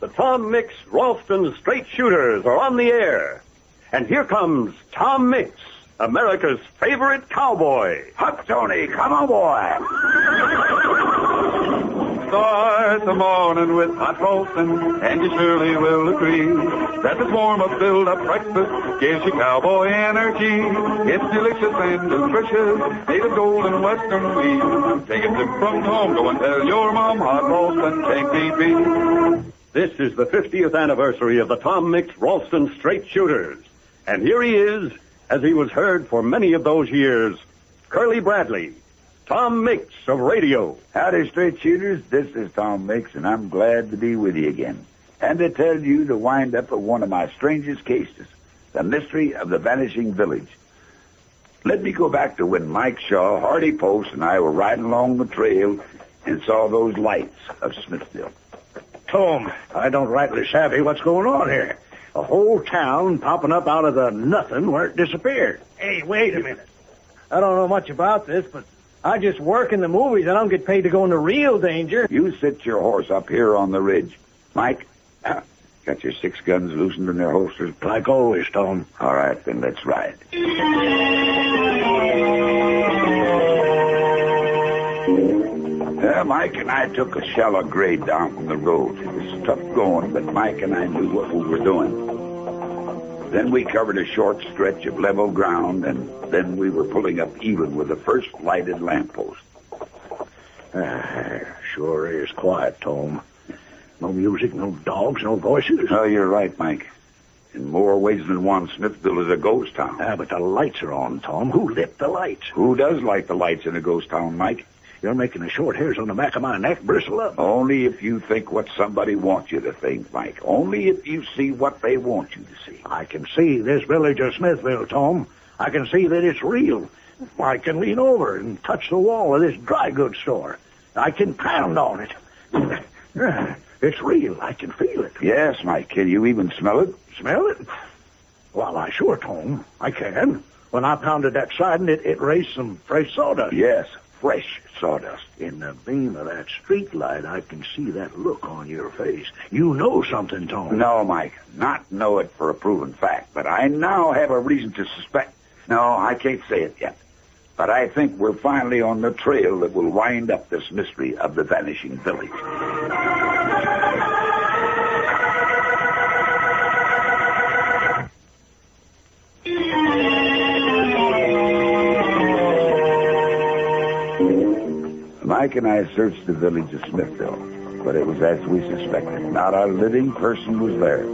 The Tom Mix Ralston Straight Shooters are on the air. And here comes Tom Mix, America's favorite cowboy. Huck Tony, come on, boy. Start the morning with hot Ralston, and you surely will agree that this warm-up, build-up breakfast gives you cowboy energy. It's delicious and nutritious, made of golden western wheat. Take a sip from home, go and tell your mom hot Ralston can't be beat. This is the 50th anniversary of the Tom Mix Ralston Straight Shooters. And here he is, as he was heard for many of those years, Curly Bradley, Tom Mix of radio. Howdy, straight shooters. This is Tom Mix, and I'm glad to be with you again. And to tell you the wind-up of one of my strangest cases, the mystery of the vanishing village. Let me go back to when Mike Shaw, Hardy Post, and I were riding along the trail and saw those lights of Smithville. Tom, I don't rightly savvy what's going on here. A whole town popping up out of the nothing where it disappeared. Hey, wait a minute. I don't know much about this, but I just work in the movies. I don't get paid to go into real danger. You sit your horse up here on the ridge. Mike, got your 6 guns loosened in their holsters? Like always, Tom. All right, then let's ride. Mike and I took a shallow grade down from the road. It was tough going, but Mike and I knew what we were doing. Then we covered a short stretch of level ground, and then we were pulling up even with the first lighted lamppost. Sure is quiet, Tom. No music, no dogs, no voices. Oh, you're right, Mike. In more ways than one, Smithville is a ghost town. But the lights are on, Tom. Who lit the lights? Who does light the lights in a ghost town, Mike? You're making the short hairs on the back of my neck bristle up. Only if you think what somebody wants you to think, Mike. Only if you see what they want you to see. I can see this village of Smithville, Tom. I can see that it's real. I can lean over and touch the wall of this dry goods store. I can pound on it. It's real. I can feel it. Yes, Mike. Can you even smell it? Smell it? Well, I sure, Tom. I can. When I pounded that siding, it raised some fresh sawdust. Yes, fresh sawdust. In the beam of that street light, I can see that look on your face. You know something, Tom. No, Mike. Not know it for a proven fact, but I now have a reason to suspect. No, I can't say it yet. But I think we're finally on the trail that will wind up this mystery of the vanishing village. Mike and I searched the village of Smithville, but it was as we suspected. Not a living person was there.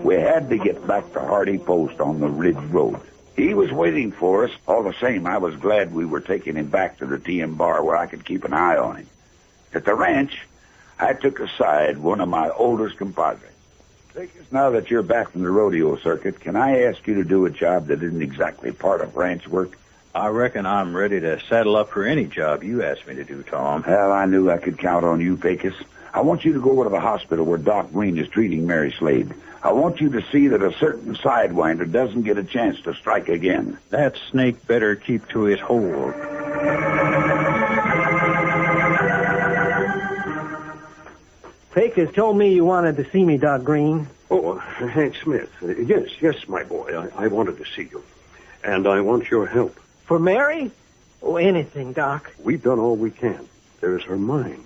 We had to get back to Hardy Post on the Ridge Road. He was waiting for us. All the same, I was glad we were taking him back to the TM bar where I could keep an eye on him. At the ranch, I took aside one of my oldest compadres. Now that you're back from the rodeo circuit, can I ask you to do a job that isn't exactly part of ranch work? I reckon I'm ready to saddle up for any job you ask me to do, Tom. Well, I knew I could count on you, Pecos. I want you to go over to the hospital where Doc Green is treating Mary Slade. I want you to see that a certain sidewinder doesn't get a chance to strike again. That snake better keep to his hole. Pecos told me you wanted to see me, Doc Green. Oh, Hank Smith. Yes, my boy. I wanted to see you. And I want your help. For Mary? Oh, anything, Doc. We've done all we can. There's her mind.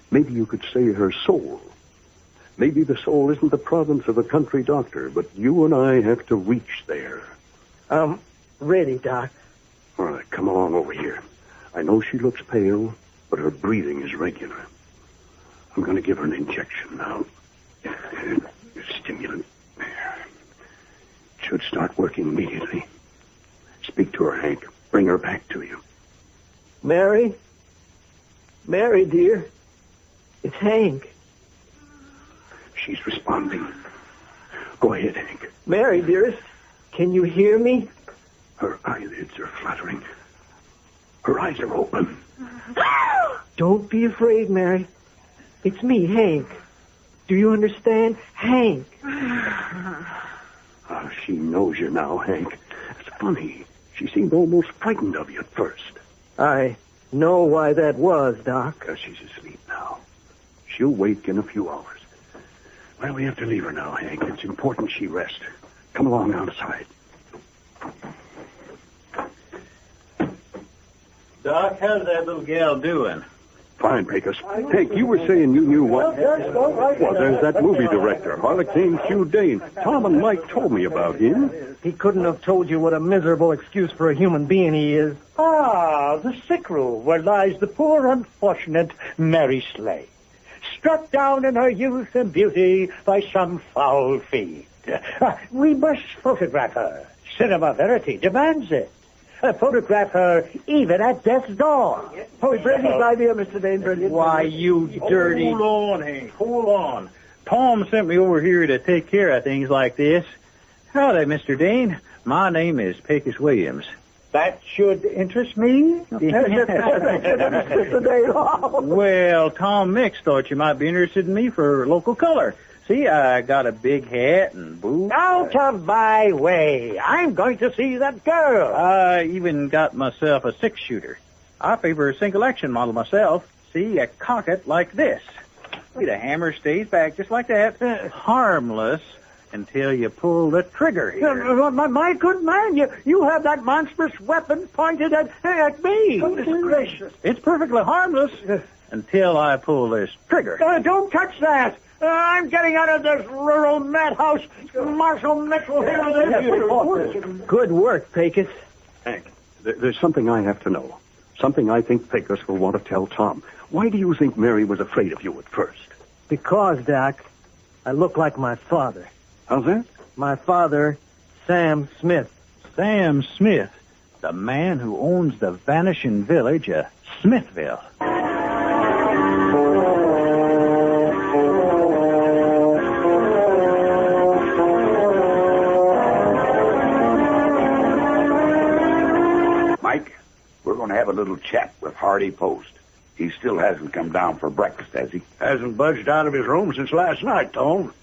Maybe you could say her soul. Maybe the soul isn't the province of a country doctor, but you and I have to reach there. I'm ready, Doc. All right, come along over here. I know she looks pale, but her breathing is regular. I'm going to give her an injection now. Stimulant. It should start working immediately. Speak to her, Hank. Bring her back to you. Mary? Mary, dear. It's Hank. She's responding. Go ahead, Hank. Mary, dearest, can you hear me? Her eyelids are fluttering. Her eyes are open. Don't be afraid, Mary. It's me, Hank. Do you understand? Hank. Oh, she knows you now, Hank. It's funny. She seemed almost frightened of you at first. I know why that was, Doc. She's asleep now. She'll wake in a few hours. Well, we have to leave her now, Hank. It's important she rest. Come along outside. Doc, how's that little gal doing? Fine, Pecos. Hank, you were saying you knew what? Well, there's that movie director, Harlequin Hugh Dane. Tom and Mike told me about him. He couldn't have told you what a miserable excuse for a human being he is. Ah, the sick room where lies the poor unfortunate Mary Slade, struck down in her youth and beauty by some foul fiend. We must photograph her. Cinema Verity demands it. Photograph her even at death's door. Oh, brilliant idea, Mr. Dane, brilliant. Why, you dirty... Hold on, Hank, hold on. Tom sent me over here to take care of things like this. Howdy, Mr. Dane. My name is Pecos Williams. That should interest me. Well, Tom Mix thought you might be interested in me for local color. See, I got a big hat and boots. Out of my way. I'm going to see that girl. I even got myself a six-shooter. I favor a single-action model myself. See, I cock it like this. See, the hammer stays back just like that. Harmless until you pull the trigger here. My good man, you have that monstrous weapon pointed at me. Goodness gracious. It's perfectly harmless until I pull this trigger. Don't touch that. I'm getting out of this rural madhouse. Marshal Mitchell here. Good work, Pecos. Hank, there's something I have to know. Something I think Pecos will want to tell Tom. Why do you think Mary was afraid of you at first? Because, Doc, I look like my father. How's that? My father, Sam Smith. Sam Smith, the man who owns the vanishing village of Smithville. We're going to have a little chat with Hardy Post. He still hasn't come down for breakfast, has he? Hasn't budged out of his room since last night, Tom.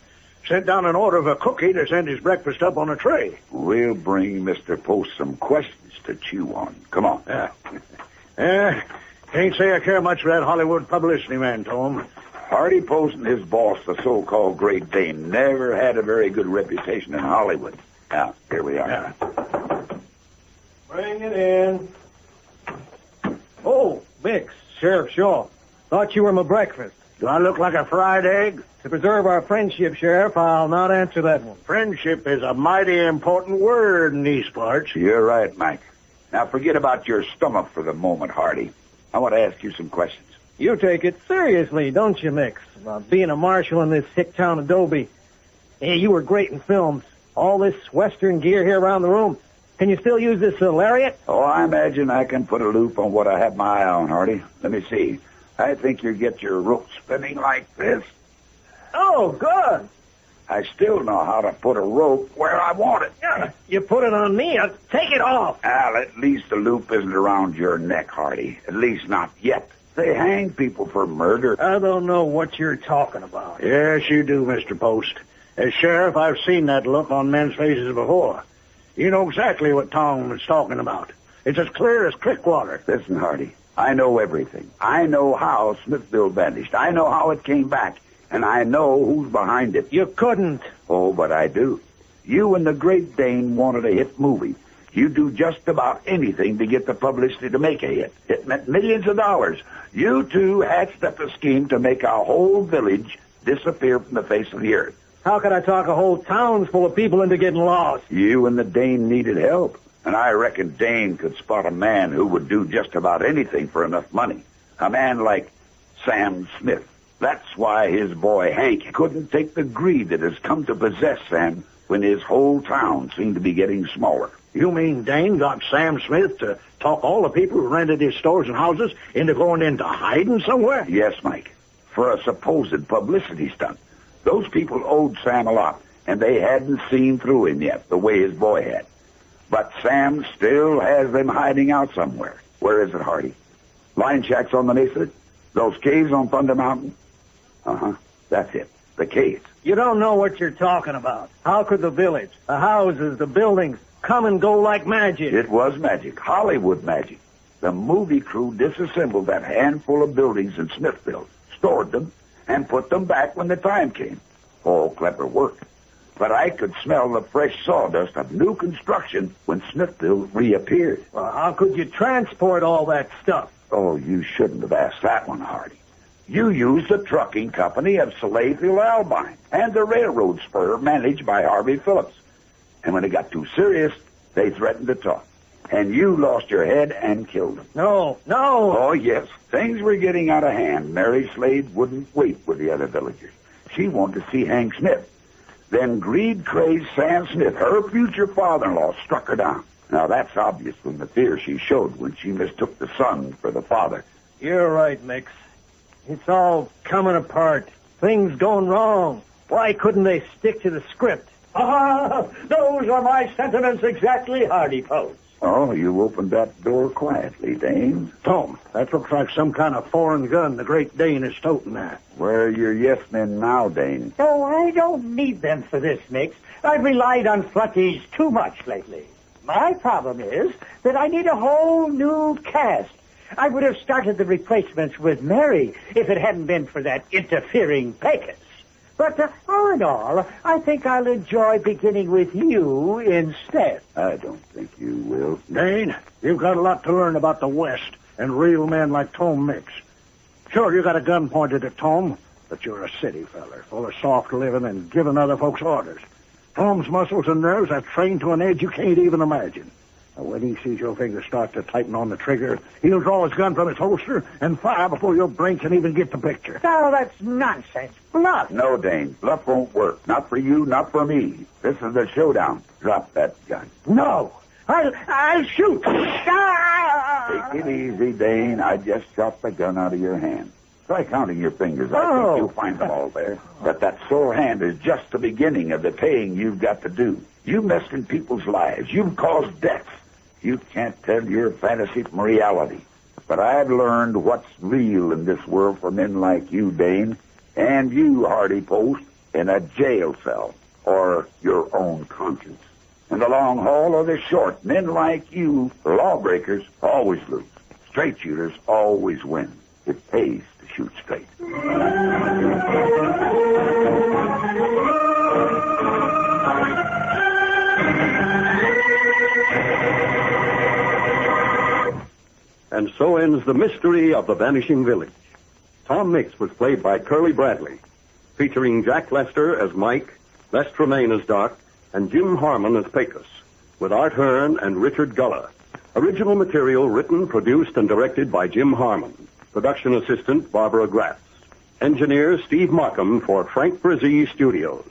Sent down an order of a cookie to send his breakfast up on a tray. We'll bring Mr. Post some questions to chew on. Come on. Can't say I care much for that Hollywood publicity man, Tom. Hardy Post and his boss, the so-called Great Dane, never had a very good reputation in Hollywood. Now, here we are. Yeah. Bring it in. Oh, Mix, Sheriff Shaw. Thought you were my breakfast. Do I look like a fried egg? To preserve our friendship, Sheriff, I'll not answer that one. Friendship is a mighty important word in these parts. You're right, Mike. Now, forget about your stomach for the moment, Hardy. I want to ask you some questions. You take it seriously, don't you, Mix? About being a marshal in this hick town of Dobie. Hey, you were great in films. All this Western gear here around the room. Can you still use this lariat? Oh, I imagine I can put a loop on what I have my eye on, Hardy. Let me see. I think you get your rope spinning like this. Oh, good. I still know how to put a rope where I want it. You put it on me, I'll take it off. Well, at least the loop isn't around your neck, Hardy. At least not yet. They hang people for murder. I don't know what you're talking about. Yes, you do, Mr. Post. As sheriff, I've seen that look on men's faces before. You know exactly what Tom was talking about. It's as clear as creek water. Listen, Hardy, I know everything. I know how Smithville vanished. I know how it came back. And I know who's behind it. You couldn't. Oh, but I do. You and the Great Dane wanted a hit movie. You do just about anything to get the publicity to make a hit. It meant millions of dollars. You two hatched up a scheme to make our whole village disappear from the face of the earth. How could I talk a whole town full of people into getting lost? You and the Dane needed help. And I reckon Dane could spot a man who would do just about anything for enough money. A man like Sam Smith. That's why his boy Hank couldn't take the greed that has come to possess Sam when his whole town seemed to be getting smaller. You mean Dane got Sam Smith to talk all the people who rented his stores and houses into going into hiding somewhere? Yes, Mike. For a supposed publicity stunt. Those people owed Sam a lot, and they hadn't seen through him yet, the way his boy had. But Sam still has them hiding out somewhere. Where is it, Hardy? Line shacks on the mesa? Those caves on Thunder Mountain? Uh-huh. That's it. The caves. You don't know what you're talking about. How could the village, the houses, the buildings come and go like magic? It was magic. Hollywood magic. The movie crew disassembled that handful of buildings in Smithville, stored them, and put them back when the time came. Oh, clever work. But I could smell the fresh sawdust of new construction when Smithville reappeared. Well, how could you transport all that stuff? Oh, you shouldn't have asked that one, Hardy. You used the trucking company of Saleville Albine and the railroad spur managed by Harvey Phillips. And when it got too serious, they threatened to talk. And you lost your head and killed them. No. Oh, yes. Things were getting out of hand. Mary Slade wouldn't wait with the other villagers. She wanted to see Hank Smith. Then greed-crazed Sam Smith, her future father-in-law, struck her down. Now, that's obvious from the fear she showed when she mistook the son for the father. You're right, Mix. It's all coming apart. Things going wrong. Why couldn't they stick to the script? Those are my sentiments exactly, Hardy Post. Oh, you opened that door quietly, Dane. Tom, that looks like some kind of foreign gun the great Dane is toting there. Where are your yes men now, Dane? Oh, I don't need them for this, Mix. I've relied on flunkies too much lately. My problem is that I need a whole new cast. I would have started the replacements with Mary if it hadn't been for that interfering Pecos. But all in all, I think I'll enjoy beginning with you instead. I don't think you will. Dane, you've got a lot to learn about the West and real men like Tom Mix. Sure, you got a gun pointed at Tom, but you're a city feller, full of soft living and giving other folks orders. Tom's muscles and nerves are trained to an edge you can't even imagine. And when he sees your fingers start to tighten on the trigger, he'll draw his gun from his holster and fire before your brain can even get the picture. Oh, that's nonsense. Bluff. No, Dane. Bluff won't work. Not for you, not for me. This is the showdown. Drop that gun. No. I'll shoot. Take it easy, Dane. I just shot the gun out of your hand. Try counting your fingers. I think you'll find them all there. But that sore hand is just the beginning of the paying you've got to do. You've messed in people's lives. You've caused deaths. You can't tell your fantasy from reality. But I've learned what's real in this world for men like you, Dane, and you, Hardy Post, in a jail cell or your own conscience. In the long haul or the short, men like you, lawbreakers, always lose. Straight shooters always win. It pays to shoot straight. And so ends the mystery of the Vanishing Village. Tom Mix was played by Curly Bradley, featuring Jack Lester as Mike, Les Tremaine as Doc, and Jim Harmon as Pecos, with Art Hearn and Richard Gulla. Original material written, produced, and directed by Jim Harmon. Production assistant Barbara Gratz. Engineer Steve Markham for Frank Brzee Studios.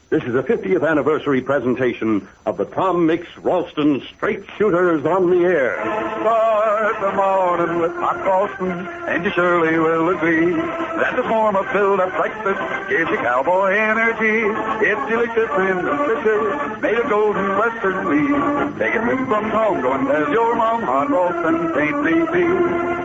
This is a 50th anniversary presentation of the Tom Mix Ralston Straight Shooters on the Air. Start the morning with hot Ralston, and you surely will agree that the form of build-up breakfast gives you cowboy energy. It's delicious and delicious, made of golden western wheat. Take it from home, go and tell your mom hot Ralston ain't beef.